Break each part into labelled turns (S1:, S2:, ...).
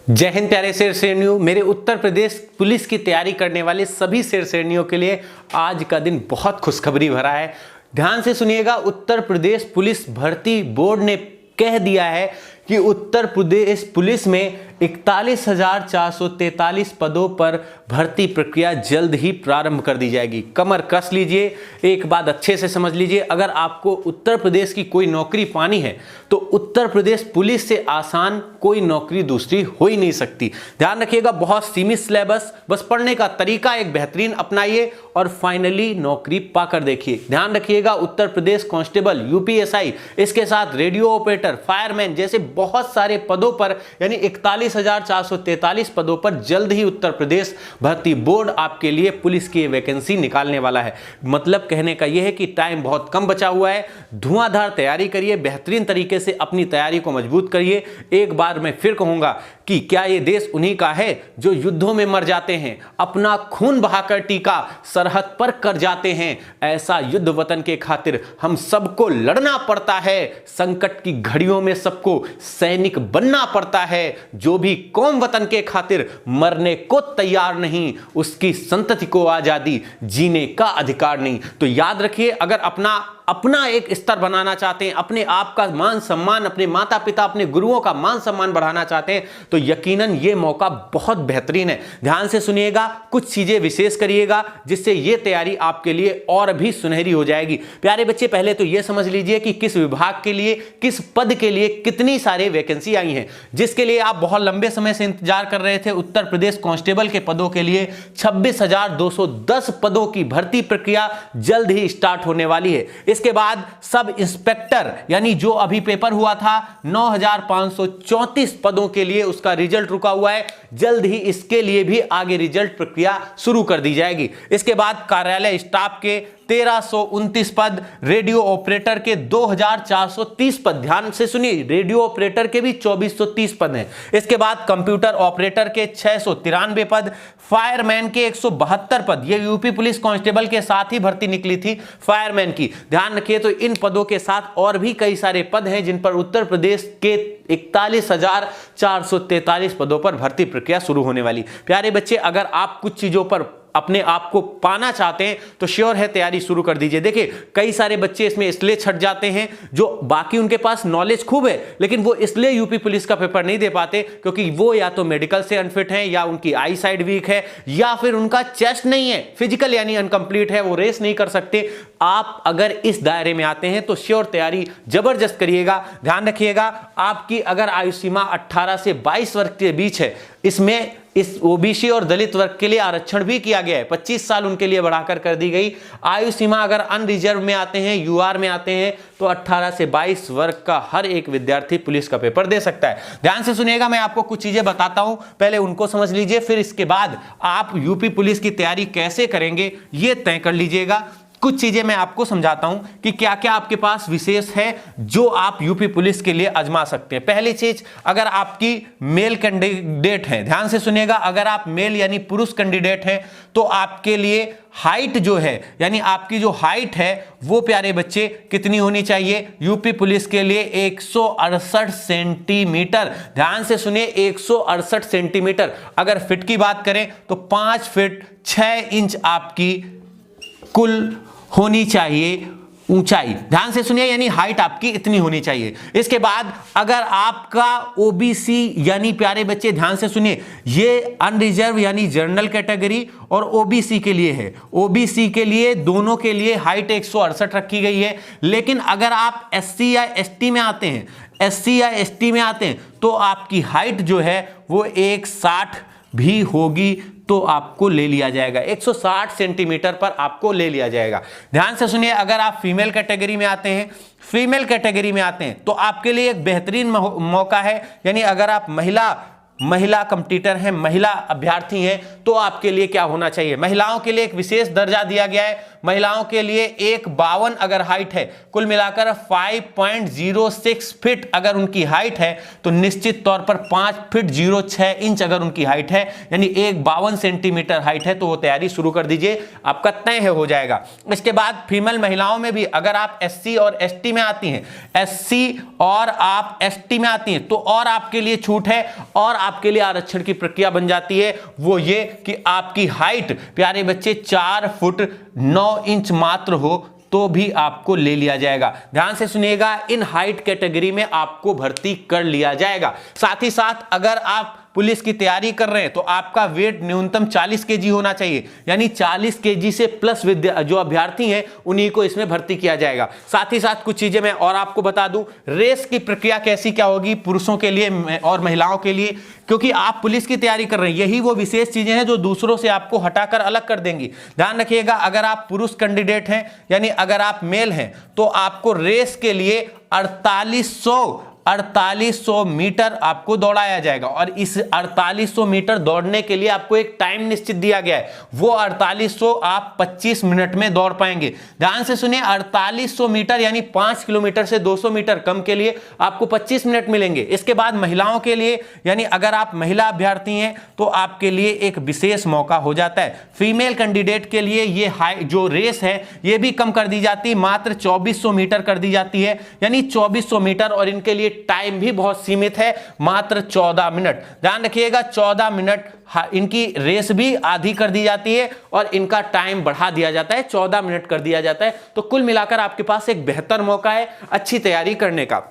S1: जय हिंद प्यारे शेर शेरनियों। मेरे उत्तर प्रदेश पुलिस की तैयारी करने वाले सभी शेर शेरनियों के लिए आज का दिन बहुत खुशखबरी भरा है। ध्यान से सुनिएगा। उत्तर प्रदेश पुलिस भर्ती बोर्ड ने कह दिया है कि उत्तर प्रदेश पुलिस में 41,443 पदों पर भर्ती प्रक्रिया जल्द ही प्रारंभ कर दी जाएगी। कमर कस लीजिए, एक बात अच्छे से समझ लीजिए। अगर आपको उत्तर प्रदेश की कोई नौकरी पानी है तो उत्तर प्रदेश पुलिस से आसान कोई नौकरी दूसरी हो ही नहीं सकती। ध्यान रखिएगा, बहुत सीमित सिलेबस, बस पढ़ने का तरीका एक बेहतरीन अपनाइए और फाइनली नौकरी पाकर देखिए। ध्यान रखिएगा, उत्तर प्रदेश कांस्टेबल, यूपीएसआई, इसके साथ रेडियो ऑपरेटर, फायरमैन जैसे बहुत सारे पदों पर यानी 41,443 पदों पर जल्द ही उत्तर प्रदेश भर्ती बोर्ड आपके लिए पुलिस की वैकेंसी निकालने वाला है। मतलब कहने का यह है कि टाइम बहुत कम बचा हुआ है। धुआंधार तैयारी करिए, बेहतरीन तरीके से अपनी तैयारी को मजबूत करिए। एक बार मैं फिर कहूंगा कि क्या यह देश उन्हीं का है जो युद्धों में मर जाते हैं, अपना खून बहाकर टीका सरहद पर कर जाते हैं। ऐसा युद्ध वतन के खातिर हम सबको लड़ना पड़ता है। संकट की घड़ियों में सबको सैनिक बनना पड़ता है। जो भी कौम वतन के खातिर मरने को तैयार नहीं, उसकी संतति को आजादी जीने का अधिकार नहीं। तो याद रखिए, अगर अपना एक स्तर बनाना चाहते हैं, अपने आप का मान सम्मान, अपने माता पिता, अपने गुरुओं का मान सम्मान बढ़ाना चाहते हैं, तो यकीनन यह मौका बहुत बेहतरीन है। ध्यान से सुनिएगा, कुछ चीजें विशेष करिएगा जिससे यह तैयारी आपके लिए और भी सुनहरी हो जाएगी। प्यारे बच्चे, पहले तो यह समझ लीजिए कि किस विभाग के लिए, किस पद के लिए कितनी सारी वैकेंसी आई हैं, जिसके लिए आप बहुत लंबे समय से इंतजार कर रहे थे। उत्तर प्रदेश कांस्टेबल के पदों के लिए 26,210 पदों की भर्ती प्रक्रिया जल्द ही स्टार्ट होने वाली है। इसके बाद सब इंस्पेक्टर यानी जो अभी पेपर हुआ था 9,534 पदों के लिए उसका रिजल्ट रुका हुआ है। जल्द ही इसके लिए भी आगे रिजल्ट प्रक्रिया शुरू कर दी जाएगी। इसके बाद कार्यालय स्टाफ के 1,329 पद, रेडियो ऑपरेटर के 2,430 पद, ध्यान से सुनिए, रेडियो ऑपरेटर के भी 2,430 पद हैं। इसके बाद कंप्यूटर ऑपरेटर के 693 पद, फायरमैन के 172 पद। ये यूपी पुलिस कांस्टेबल के साथ ही भर्ती निकली थी फायरमैन की। ध्यान रखिए, तो इन पदों के साथ और भी कई सारे पद हैं जिन पर उत्तर प्रदेश के 41,443 पदों पर भर्ती प्रक्रिया शुरू होने वाली। प्यारे बच्चे, अगर आप कुछ चीजों पर अपने आप को पाना चाहते हैं तो श्योर है तैयारी शुरू कर दीजिए। देखिए, कई सारे बच्चे इसमें इसलिए छट जाते हैं जो बाकी उनके पास नॉलेज खूब है, लेकिन वो इसलिए यूपी पुलिस का पेपर नहीं दे पाते क्योंकि वो या तो मेडिकल से अनफिट हैं, या उनकी आई साइड वीक है, या फिर उनका चेस्ट नहीं है, फिजिकल यानी अनकंप्लीट है, वो रेस नहीं कर सकते। आप अगर इस दायरे में आते हैं तो श्योर तैयारी जबरदस्त करिएगा। ध्यान रखिएगा, आपकी अगर आयु सीमा 18 से 22 वर्ष के बीच है, इसमें इस ओबीसी और दलित वर्ग के लिए आरक्षण भी किया गया है, 25 साल उनके लिए बढ़ाकर कर दी गई आयु सीमा। अगर अनरिजर्व में आते हैं, यूआर में आते हैं, तो 18 से 22 वर्ग का हर एक विद्यार्थी पुलिस का पेपर दे सकता है। ध्यान से सुनिएगा, मैं आपको कुछ चीजें बताता हूं, पहले उनको समझ लीजिए, फिर इसके बाद आप यूपी पुलिस की तैयारी कैसे करेंगे ये तय कर लीजिएगा। कुछ चीजें मैं आपको समझाता हूं कि क्या क्या आपके पास विशेष है जो आप यूपी पुलिस के लिए आजमा सकते हैं। पहली चीज, अगर आपकी मेल कैंडिडेट है, ध्यान से सुनिएगा, अगर आप मेल यानी पुरुष कैंडिडेट हैं तो आपके लिए हाइट जो है, यानी आपकी जो हाइट है वो प्यारे बच्चे कितनी होनी चाहिए यूपी पुलिस के लिए? 168 सेंटीमीटर। ध्यान से सुनिए, 168 सेंटीमीटर। अगर फिट की बात करें तो 5 फीट 6 इंच आपकी कुल होनी चाहिए ऊंचाई। ध्यान से सुनिए, यानी हाइट आपकी इतनी होनी चाहिए। इसके बाद अगर आपका ओबीसी यानी प्यारे बच्चे ध्यान से सुनिए, ये अनरिजर्व यानी जनरल कैटेगरी और ओबीसी के लिए है। ओबीसी के लिए दोनों के लिए हाइट 168 रखी गई है। लेकिन अगर आप एससी या एसटी में आते हैं, एससी या एसटी में आते हैं तो आपकी हाइट जो है वो 160 भी होगी तो आपको ले लिया जाएगा, 160 सेंटीमीटर पर आपको ले लिया जाएगा। ध्यान से सुनिए, अगर आप फीमेल कैटेगरी में आते हैं, तो आपके लिए एक बेहतरीन मौका है। यानी अगर आप महिला कंपटीटर हैं, महिला अभ्यर्थी हैं, तो आपके लिए क्या होना चाहिए? महिलाओं के लिए एक विशेष दर्जा दिया गया है, महिलाओं के लिए 1.52 अगर हाइट है, कुल मिलाकर 5.06 फीट अगर उनकी हाइट है, तो निश्चित तौर पर 5 फीट 06 इंच अगर उनकी हाइट है, यानी 1.52 सेंटीमीटर हाइट है, तो वो तैयारी शुरू कर दीजिए, आपका तय हो जाएगा। इसके बाद फीमेल महिलाओं में भी अगर आप एससी और एसटी में आती हैं, एससी और आप एसटी में आती हैं, तो और आपके लिए छूट है और आपके लिए आरक्षण की प्रक्रिया बन जाती है। वो ये कि आपकी हाइट प्यारे बच्चे 4 फुट 9 इंच मात्र हो तो भी आपको ले लिया जाएगा। ध्यान से सुनिएगा, इन हाइट कैटेगरी में आपको भर्ती कर लिया जाएगा। साथ ही साथ अगर आप पुलिस की तैयारी कर रहे हैं तो आपका वेट न्यूनतम 40 केजी होना चाहिए, यानी 40 केजी से प्लस जो अभ्यर्थी हैं उन्हीं को इसमें भर्ती किया जाएगा। साथ ही साथ कुछ चीजें मैं और आपको बता दूं, रेस की प्रक्रिया कैसी क्या होगी पुरुषों के लिए और महिलाओं के लिए, क्योंकि आप पुलिस की तैयारी कर रहे हैं, यही वो विशेष चीजें हैं जो दूसरों से आपको हटाकर अलग कर देंगी। ध्यान रखिएगा, अगर आप पुरुष कैंडिडेट हैं यानी अगर आप मेल हैं तो आपको रेस के लिए 4800 मीटर आपको दौड़ाया जाएगा, और इस 4800 मीटर दौड़ने के लिए आपको एक टाइम निश्चित दिया गया है, वो 4800 आप 25 मिनट में दौड़ पाएंगे। ध्यान से सुनिए, 4800 मीटर यानी 5 किलोमीटर से 200 मीटर कम के लिए आपको 25 मिनट मिलेंगे। इसके बाद महिलाओं के लिए, यानी अगर आप महिला अभ्यर्थी हैं तो आपके लिए एक विशेष मौका हो जाता है। फीमेल कैंडिडेट के लिए ये जो रेस है ये भी कम कर दी जाती है, मात्र 2400 मीटर कर दी जाती है, यानी 2400 मीटर, और इनके लिए टाइम भी बहुत सीमित है, मात्र 14 मिनट। ध्यान रखिएगा, 14 मिनट इनकी रेस भी आधी कर दी जाती है और इनका टाइम बढ़ा दिया जाता है, 14 मिनट कर दिया जाता है। तो कुल मिलाकर आपके पास एक बेहतर मौका है अच्छी तैयारी करने का।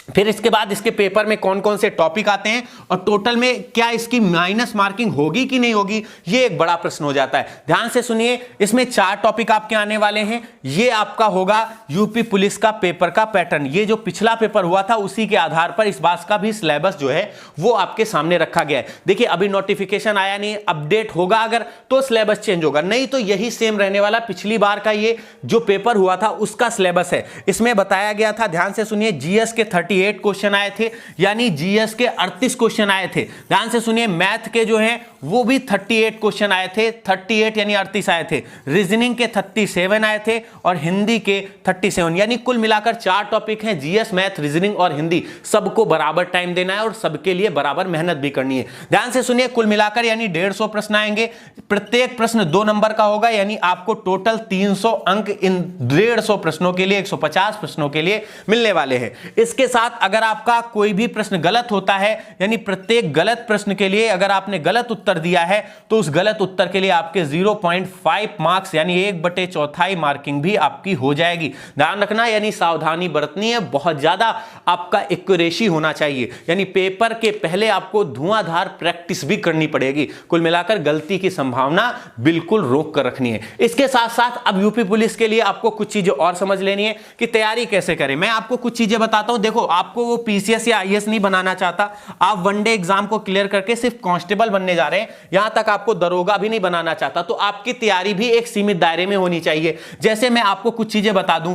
S1: फिर इसके बाद इसके पेपर में कौन कौन से टॉपिक आते हैं और टोटल में क्या इसकी माइनस मार्किंग होगी कि नहीं होगी, ये एक बड़ा प्रश्न हो जाता है। ध्यान से सुनिए, इसमें 4 टॉपिक आपके आने वाले हैं। ये आपका होगा यूपी पुलिस का पेपर का पैटर्न, ये जो पिछला पेपर हुआ था उसी के आधार पर इस बात का भी सिलेबस जो है वो आपके सामने रखा गया है। देखिए अभी नोटिफिकेशन आया नहीं, अपडेट होगा अगर तो सिलेबस चेंज होगा, नहीं तो यही सेम रहने वाला पिछली बार का ये जो पेपर हुआ था उसका सिलेबस है। इसमें बताया गया था, ध्यान से सुनिए, जीएस के 38 क्वेश्चन आए थे, यानी जीएस के 38 क्वेश्चन आए थे। ध्यान से सुनिए, मैथ के जो हैं वो भी 38 क्वेश्चन आए थे, 38 यानी 38 आए थे, रीजनिंग के 37 आए थे और हिंदी के 37, यानी कुल मिलाकर 4 टॉपिक हैं, जीएस, मैथ, रीजनिंग और हिंदी। सबको बराबर टाइम देना है और सबके लिए बराबर मेहनत भी करनी है। ध्यान से सुनिए, कुल मिलाकर यानी 150 प्रश्न आएंगे, प्रत्येक प्रश्न 2 नंबर का होगा, यानी आपको टोटल 300 अंक इन 150 प्रश्नों के लिए, 150 प्रश्नों के लिए मिलने वाले हैं। इसके साथ अगर आपका कोई भी प्रश्न गलत होता है, यानी प्रत्येक गलत प्रश्न के लिए अगर आपने गलत उत्तर दिया है तो उस गलत उत्तर के लिए आपके 0.5 मार्क्स यानी 1/4 मार्किंग भी आपकी हो जाएगी। ध्यान रखना, यानी सावधानी बरतनी है, बहुत ज्यादा आपका एक्यूरेसी होना चाहिए, यानी पेपर के पहले आपको धुआंधार प्रैक्टिस भी करनी पड़ेगी। कुल मिलाकर गलती की संभावना बिल्कुल रोक कर रखनी है। इसके साथ साथ अब यूपी पुलिस के लिए आपको कुछ चीजें और समझ लेनी है कि तैयारी कैसे करें। मैं आपको कुछ चीजें बताता हूं। देखो, आपको वो पीसीएस या आईएएस नहीं बनाना चाहता, आप वनडे एग्जाम को क्लियर करके सिर्फ कांस्टेबल बनने जा रहे हैं, यहां तक आपको दरोगा भी नहीं बनाना चाहता, तो आपकी तैयारी भी एक सीमित दायरे में होनी चाहिए। जैसे मैं आपको कुछ चीजें बता दूं,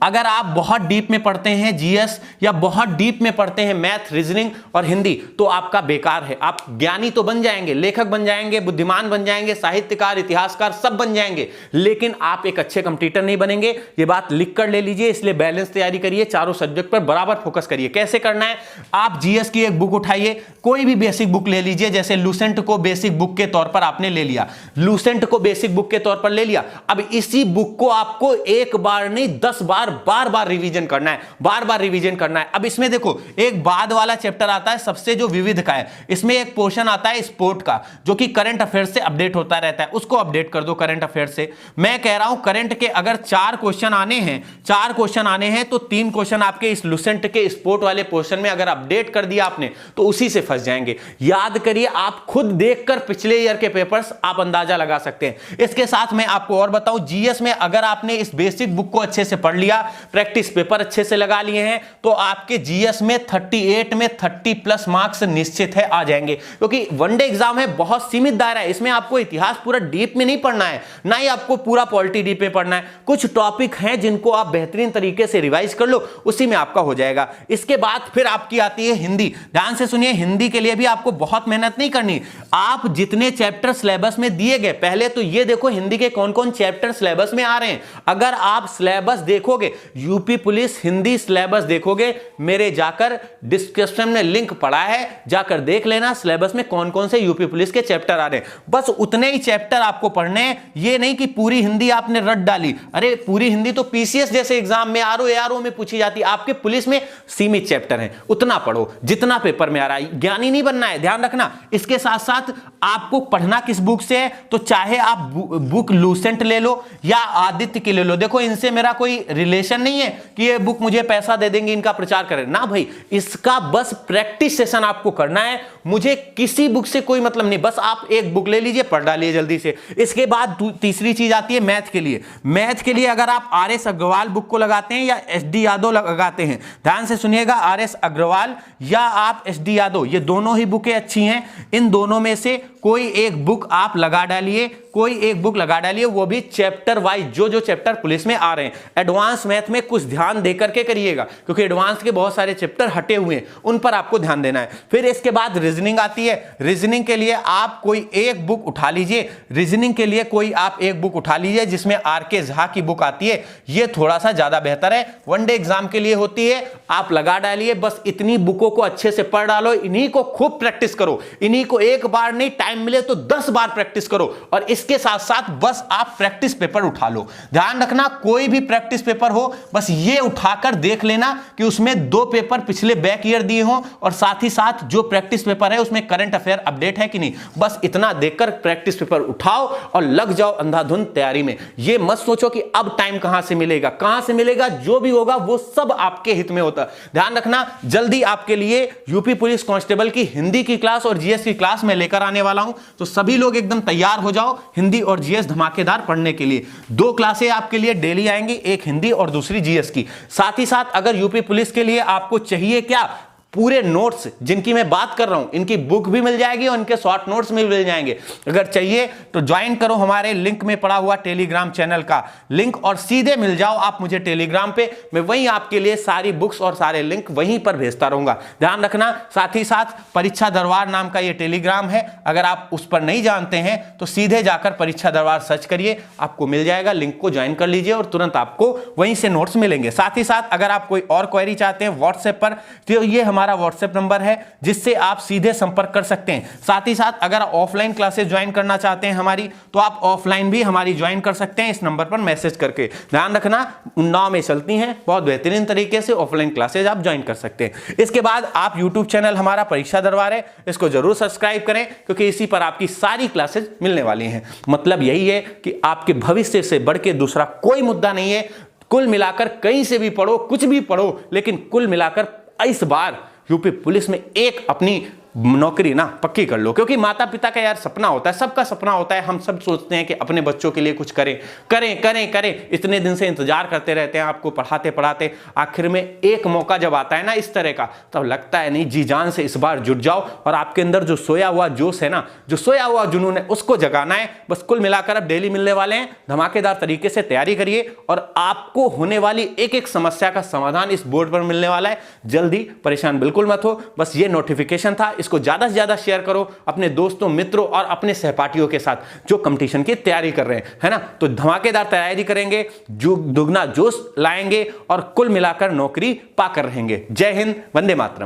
S1: अगर आप बहुत डीप में पढ़ते हैं जीएस या बहुत डीप में पढ़ते हैं मैथ, रीजनिंग और हिंदी, तो आपका बेकार है। आप ज्ञानी तो बन जाएंगे, लेखक बन जाएंगे, बुद्धिमान बन जाएंगे, साहित्यकार, इतिहासकार सब बन जाएंगे, लेकिन आप एक अच्छे कंपटीटर नहीं बनेंगे। ये बात लिख कर ले लीजिए। इसलिए बैलेंस तैयारी करिए, चारों सब्जेक्ट पर बराबर फोकस करिए। कैसे करना है, आप जीएस की एक बुक उठाइए, कोई भी बेसिक बुक ले लीजिए, जैसे लूसेंट को बेसिक बुक के तौर पर आपने ले लिया, लूसेंट को बेसिक बुक के तौर पर ले लिया। अब इसी बुक को आपको एक बार नहीं 10 बार बार बार रिवीजन करना है, बार बार रिवीजन करना है। अब इसमें देखो, एक बाद वाला चैप्टर आता है सबसे जो विविध का है, इसमें एक पोर्शन आता है स्पोर्ट का, जो कि करंट अफेयर्स से अपडेट होता रहता है, उसको अपडेट कर दो करंट अफेयर्स से। मैं कह रहा हूं करंट के अगर 4 क्वेश्चन आने हैं, 4 क्वेश्चन आने हैं, तो 3 क्वेश्चन आपके इस लूसेंट के स्पोर्ट वाले पोर्शन में अगर अपडेट कर दिया आपने तो उसी से फंस जाएंगे। याद करिए, आप खुद देखकर पिछले ईयर के पेपर्स आप अंदाजा लगा सकते हैं। इसके साथ मैं आपको और बताऊं, जीएस में अगर आपने इस बेसिक बुक को अच्छे से पढ़ लिया लिया, प्रैक्टिस पेपर अच्छे से लगा लिए हैं, तो आपके जीएस में 38 में 30+ मार्क्स निश्चित है आ जाएंगे। क्योंकि वनडे एग्जाम है, बहुत सीमित दायरा है, इसमें आपको इतिहास पूरा डीप में नहीं पढ़ना है, ना ही आपको पूरा पॉलिटी डीप में पढ़ना है। कुछ टॉपिक हैं जिनको आप बेहतरीन तरीके से रिवाइज कर लो, उसी में आपका हो जाएगा। इसके बाद फिर आपकी आती है हिंदी। ध्यान से सुनिए, हिंदी के लिए भी आपको बहुत मेहनत नहीं करनी। आप जितने चैप्टर सिलेबस में दिए गए, पहले तो ये देखो हिंदी के कौन कौन चैप्टर सिलेबस में आ रहे हैं। अगर आप सिलेबस देखोगे, यूपी पुलिस हिंदी सिलेबस देखोगे, मेरे जाकर डिस्क्रिप्शन में लिंक पड़ा है, जाकर देख लेना सिलेबस में कौन कौन से यूपी पुलिस के चैप्टर आ रहे हैं। बस उतने ही चैप्टर आपको पढ़ने हैं, ये नहीं कि पूरी हिंदी आपने रट डाली। अरे पूरी हिंदी तो पीसीएस जैसे एग्जाम में, आरओ एआरओ में पूछी जाती है, आपके पुलिस में सीमित चैप्टर हैं, उतना पढ़ो जितना पेपर में आ रहा है। ज्ञानी नहीं बनना है, ध्यान रखना। इसके साथ साथ आपको पढ़ना किस बुक से है, तो चाहे आप बुक लूसेंट ले लो या आदित्य की ले लो। देखो इनसे मेरा कोई रिलेशन नहीं है कि ये बुक मुझे पैसा दे देंगे, इनका प्रचार करें ना भाई, इसका बस प्रैक्टिस सेशन आपको करना है। मुझे किसी बुक से कोई मतलब नहीं, बस आप एक बुक ले लीजिए, पढ़ डालिए जल्दी से। इसके बाद तीसरी चीज आती है मैथ के लिए। मैथ के लिए अगर आप आरएस अग्रवाल बुक को लगाते हैं या एसडी यादव लगाते हैं, ध्यान से सुनिएगा, आरएस अग्रवाल या आप एसडी यादव, ये दोनों ही बुकें अच्छी हैं। इन दोनों में से कोई एक बुक आप लगा डालिए, कोई एक बुक लगा डालिए, वो भी चैप्टर वाइज, जो जो चैप्टर पुलिस में आ रहे हैं। एडवांस मैथ में कुछ ध्यान दे करके करिएगा, क्योंकि एडवांस के बहुत सारे चैप्टर हटे हुए हैं, उन पर आपको ध्यान देना है। फिर इसके बाद रीजनिंग आती है। रीजनिंग के लिए आप कोई एक बुक उठा लीजिए, रीजनिंग के लिए कोई आप एक बुक उठा लीजिए जिसमें आरके झा की बुक आती है, ये थोड़ा सा ज्यादा बेहतर है, वनडे एग्जाम के लिए होती है, आप लगा डालिए। बस इतनी बुकों को अच्छे से पढ़ डालो, इन्हीं को खूब प्रैक्टिस करो, इन्हीं को एक बार नहीं, टाइम मिले तो 10 बार प्रैक्टिस करो। और इसके साथ साथ बस आप प्रैक्टिस पेपर उठा लो। ध्यान रखना, कोई भी प्रैक्टिस पेपर हो, बस ये उठाकर देख लेना कि उसमें 2 पेपर पिछले बैक ईयर दिए हो, और साथ ही साथ जो प्रैक्टिस पेपर है उसमें करंट अफेयर अपडेट है कि नहीं। बस इतना देखकर प्रैक्टिस पेपर उठाओ और लग जाओ अंधाधुंध तैयारी में। ये मत सोचो कि अब टाइम कहां से मिलेगा, कहां से मिलेगा, जो भी होगा वो सब आपके हित में होता है। ध्यान रखना, जल्दी आपके लिए यूपी पुलिस कांस्टेबल की हिंदी की क्लास और जीएस की क्लास में लेकर आने वाला हूं, तो सभी लोग एकदम तैयार हो जाओ हिंदी और जीएस धमाकेदार पढ़ने के लिए। 2 क्लासें आपके लिए डेली आएंगी, एक हिंदी और दूसरी जीएस की। साथ ही साथ अगर यूपी पुलिस के लिए आपको चाहिए क्या, पूरे नोट्स जिनकी मैं बात कर रहा हूं, इनकी बुक भी मिल जाएगी और इनके शॉर्ट नोट्स भी मिल जाएंगे। अगर चाहिए तो ज्वाइन करो हमारे लिंक में पड़ा हुआ टेलीग्राम चैनल का लिंक, और सीधे मिल जाओ आप मुझे टेलीग्राम पे। मैं वहीं आपके लिए सारी बुक्स और सारे लिंक वहीं पर भेजता रहूंगा। ध्यान रखना, साथ ही साथ परीक्षा दरबार नाम का ये टेलीग्राम है, अगर आप उस पर नहीं जानते हैं तो सीधे जाकर परीक्षा दरबार सर्च करिए, आपको मिल जाएगा। लिंक को ज्वाइन कर लीजिए और तुरंत आपको वहीं से नोट्स मिलेंगे। साथ ही साथ अगर आप कोई और क्वेरी चाहते हैं व्हाट्सएप पर, तो ये हमारा व्हाट्सएप नंबर है जिससे आप सीधे संपर्क कर सकते हैं। साथ ही साथ अगर ऑफलाइन क्लासेस ज्वाइन करना चाहते हैं हमारी, तो आप ऑफलाइन भी हमारी ज्वाइन कर सकते हैं इस नंबर पर मैसेज करके। ध्यान रखना, उन्नाव में चलती हैं, बहुत बेहतरीन तरीके से ऑफलाइन क्लासेस आप ज्वाइन कर सकते हैं। इसके बाद आप यूट्यूब चैनल हमारा परीक्षा दरबार है, इसको जरूर सब्सक्राइब करें, क्योंकि इसी पर आपकी सारी क्लासेस मिलने वाली हैं। मतलब यही है कि आपके भविष्य से बढ़ के दूसरा कोई मुद्दा नहीं है। कुल मिलाकर कहीं से भी पढ़ो, कुछ भी पढ़ो, लेकिन कुल मिलाकर इस बार यूपी पुलिस में एक अपनी नौकरी ना पक्की कर लो, क्योंकि माता पिता का यार सपना होता है, सबका सपना होता है। हम सब सोचते हैं कि अपने बच्चों के लिए कुछ करें करें करें करें, इतने दिन से इंतजार करते रहते हैं आपको पढ़ाते पढ़ाते, आखिर में एक मौका जब आता है ना इस तरह का, तब लगता है नहीं, जी जान से इस बार जुट जाओ और आपके अंदर जो सोया हुआ जोश है ना, जो सोया हुआ जुनून है, उसको जगाना है। बस कुल मिलाकर अब डेली मिलने वाले हैं, धमाकेदार तरीके से तैयारी करिए और आपको होने वाली एक एक समस्या का समाधान इस बोर्ड पर मिलने वाला है। जल्दी, परेशान बिल्कुल मत हो। बस ये नोटिफिकेशन था, इसको ज्यादा से ज्यादा शेयर करो अपने दोस्तों, मित्रों और अपने सहपाठियों के साथ जो कंपटीशन की तैयारी कर रहे हैं, है ना। तो धमाकेदार तैयारी करेंगे, जो दुगना जोश लाएंगे और कुल मिलाकर नौकरी पाकर रहेंगे। जय हिंद, वंदे मातरम।